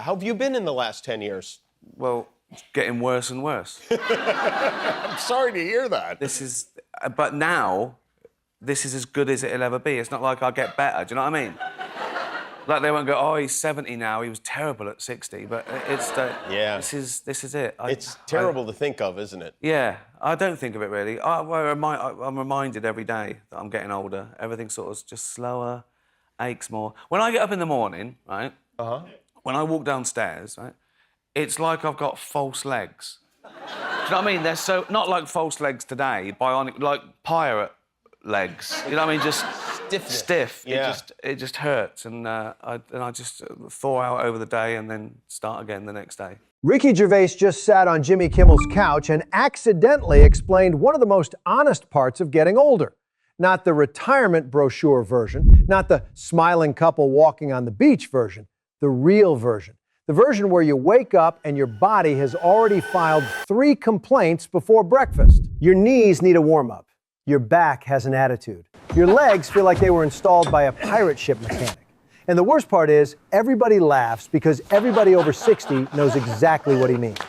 How have you been in the last 10 years? Well, it's getting worse and worse. I'm sorry to hear that. But now, this is as good as it'll ever be. It's not like I'll get better, do you know what I mean? Like, they won't go, oh, he's 70 now, he was terrible at 60, but it's yeah. This is it. It's terrible to think of, isn't it? Yeah, I don't think of it really. I'm reminded every day that I'm getting older. Everything sort of just slower, aches more. When I get up in the morning, right, when I walk downstairs, right, it's like I've got false legs. Do you know what I mean? They're so, not like false legs today, bionic, like pirate legs. You know what I mean? Just stiff. Yeah. It just hurts, and I just thaw out over the day and then start again the next day. Ricky Gervais just sat on Jimmy Kimmel's couch and accidentally explained one of the most honest parts of getting older. Not the retirement brochure version, not the smiling couple walking on the beach version, the real version. The version where you wake up and your body has already filed 3 complaints before breakfast. Your knees need a warm-up. Your back has an attitude. Your legs feel like they were installed by a pirate ship mechanic. And the worst part is, everybody laughs because everybody over 60 knows exactly what he means.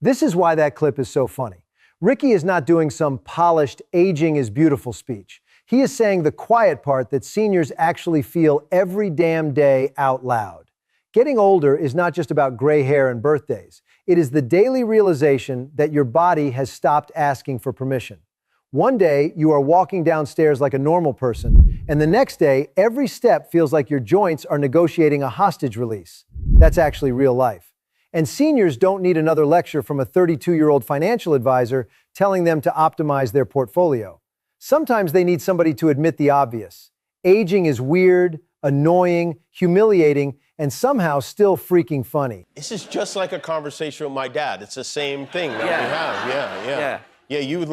This is why that clip is so funny. Ricky is not doing some polished aging is beautiful speech. He is saying the quiet part that seniors actually feel every damn day out loud. Getting older is not just about gray hair and birthdays. It is the daily realization that your body has stopped asking for permission. One day, you are walking downstairs like a normal person, and the next day, every step feels like your joints are negotiating a hostage release. That's actually real life. And seniors don't need another lecture from a 32-year-old financial advisor telling them to optimize their portfolio. Sometimes they need somebody to admit the obvious. Aging is weird, annoying, humiliating, and somehow still freaking funny. This is just like a conversation with my dad. It's the same thing that we have. Yeah. Yeah, you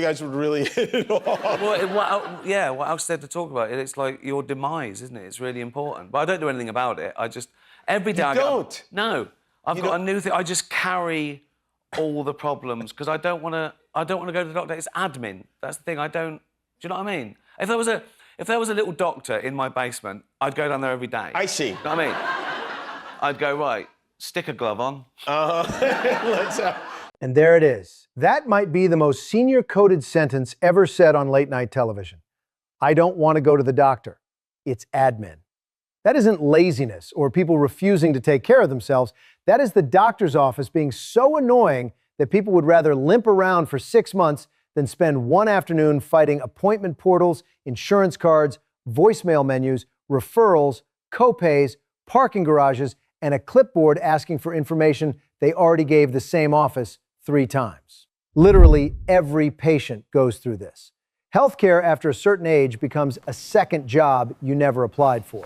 guys would really hit it off. Well, what else is there to talk about? It's like your demise, isn't it? It's really important. But I don't do anything about it. I just, every day No, I've got a new thing. I just carry all the problems because I don't want to go to the doctor. It's admin. That's the thing. Do you know what I mean? If there was a little doctor in my basement, I'd go down there every day. I see. You know what I mean? I'd go, right, stick a glove on. And there it is. That might be the most senior-coded sentence ever said on late-night television. I don't want to go to the doctor. It's admin. That isn't laziness or people refusing to take care of themselves. That is the doctor's office being so annoying that people would rather limp around for 6 months than spend one afternoon fighting appointment portals, insurance cards, voicemail menus, referrals, co-pays, parking garages, and a clipboard asking for information they already gave the same office 3 times. Literally every patient goes through this. Healthcare after a certain age becomes a second job you never applied for.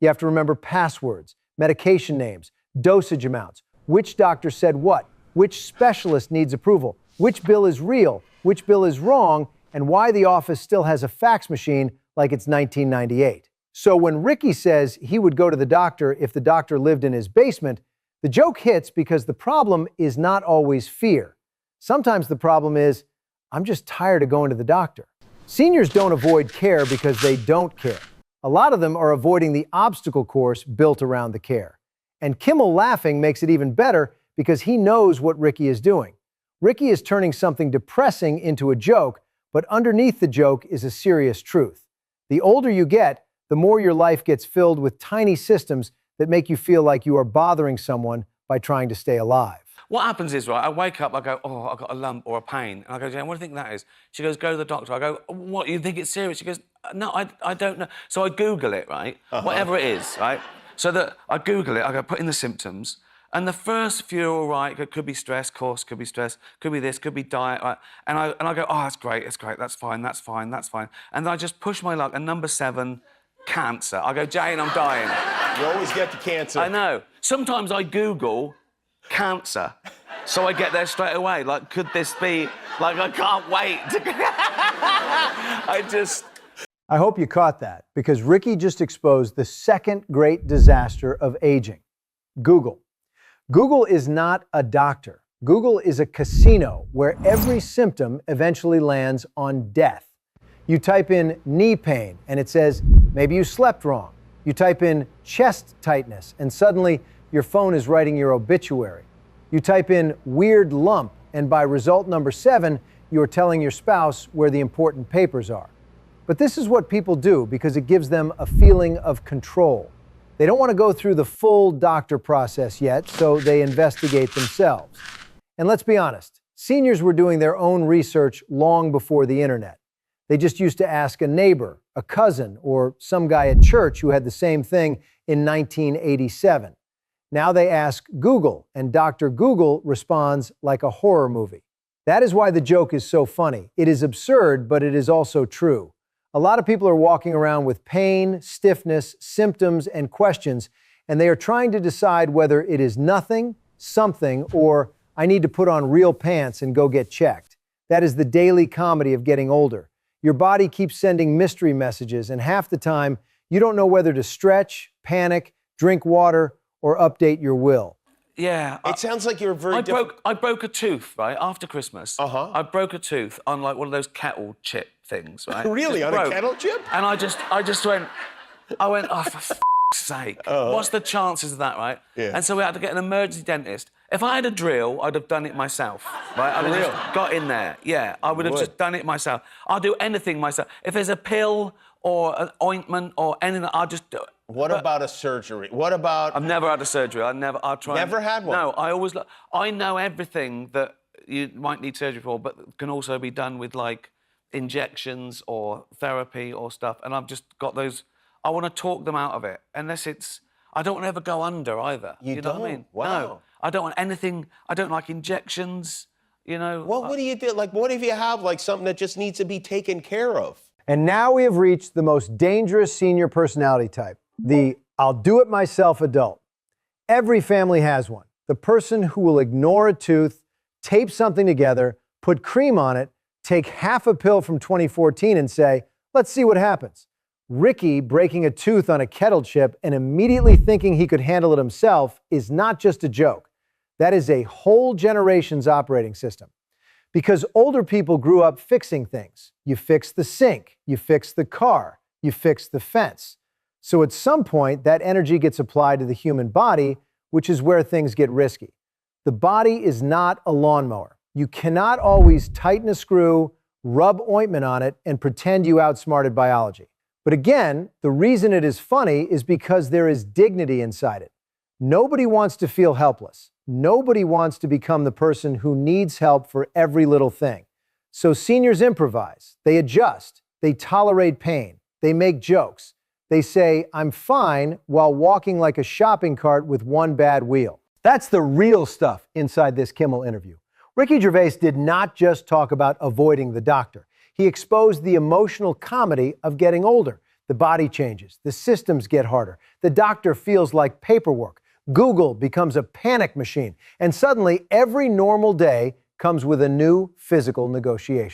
You have to remember passwords, medication names, dosage amounts, which doctor said what, which specialist needs approval, which bill is real, which bill is wrong, and why the office still has a fax machine like it's 1998. So when Ricky says he would go to the doctor if the doctor lived in his basement, the joke hits because the problem is not always fear. Sometimes the problem is, I'm just tired of going to the doctor. Seniors don't avoid care because they don't care. A lot of them are avoiding the obstacle course built around the care. And Kimmel laughing makes it even better because he knows what Ricky is doing. Ricky is turning something depressing into a joke, but underneath the joke is a serious truth. The older you get, the more your life gets filled with tiny systems that make you feel like you are bothering someone by trying to stay alive. What happens is, right, I wake up, I go, oh, I've got a lump or a pain. And I go, Jane, what do you think that is? She goes, go to the doctor. I go, what, you think it's serious? She goes, no, I don't know. So I Google it, right? Whatever it is, right? So that I Google it, I go, put in the symptoms, and the first few are all right. It could be stress, course, could be stress, could be this, could be diet, right? And I go, oh, that's great, that's fine, that's fine, that's fine. And I just push my luck, and number 7, cancer. I go, Jane, I'm dying. You always get the cancer. I know. Sometimes I Google cancer, so I get there straight away. Like, could this be... Like, I can't wait to... I hope you caught that, because Ricky just exposed the second great disaster of aging. Google. Google is not a doctor. Google is a casino where every symptom eventually lands on death. You type in knee pain, and it says, maybe you slept wrong. You type in chest tightness, and suddenly your phone is writing your obituary. You type in weird lump, and by result number 7, you're telling your spouse where the important papers are. But this is what people do because it gives them a feeling of control. They don't want to go through the full doctor process yet, so they investigate themselves. And let's be honest, seniors were doing their own research long before the internet. They just used to ask a neighbor, a cousin, or some guy at church who had the same thing in 1987. Now they ask Google, and Dr. Google responds like a horror movie. That is why the joke is so funny. It is absurd, but it is also true. A lot of people are walking around with pain, stiffness, symptoms, and questions, and they are trying to decide whether it is nothing, something, or I need to put on real pants and go get checked. That is the daily comedy of getting older. Your body keeps sending mystery messages, and half the time, you don't know whether to stretch, panic, drink water, or update your will. Yeah. It sounds like you're very I broke a tooth, right, after Christmas. I broke a tooth on, like, one of those kettle chip things, right? Really? On a kettle chip? And I just went, oh, for f***'s sake. What's the chances of that, right? Yeah. And so we had to get an emergency dentist. If I had a drill, I'd have done it myself, right? I would have just got in there. Yeah, I would have just done it myself. I'll do anything myself. If there's a pill or an ointment or anything, I'll just do it. What about a surgery? What about... I've never had a surgery. I'll try. Never had one? No, I know everything that you might need surgery for, but can also be done with, like, injections or therapy or stuff. And I've just got those... I want to talk them out of it, unless it's... I don't want to ever go under either. You know what I mean? Wow. No, I don't want anything... I don't like injections, you know. Well, what do you do? Like, what if you have, like, something that just needs to be taken care of? And now we have reached the most dangerous senior personality type, the I'll do it myself adult. Every family has one. The person who will ignore a tooth, tape something together, put cream on it, take half a pill from 2014 and say, let's see what happens. Ricky breaking a tooth on a kettle chip and immediately thinking he could handle it himself is not just a joke. That is a whole generation's operating system. Because older people grew up fixing things. You fix the sink, you fix the car, you fix the fence. So at some point, that energy gets applied to the human body, which is where things get risky. The body is not a lawnmower. You cannot always tighten a screw, rub ointment on it, and pretend you outsmarted biology. But again, the reason it is funny is because there is dignity inside it. Nobody wants to feel helpless. Nobody wants to become the person who needs help for every little thing. So seniors improvise, they adjust, they tolerate pain, they make jokes. They say, I'm fine, while walking like a shopping cart with one bad wheel. That's the real stuff inside this Kimmel interview. Ricky Gervais did not just talk about avoiding the doctor. He exposed the emotional comedy of getting older. The body changes, the systems get harder, the doctor feels like paperwork, Google becomes a panic machine, and suddenly every normal day comes with a new physical negotiation.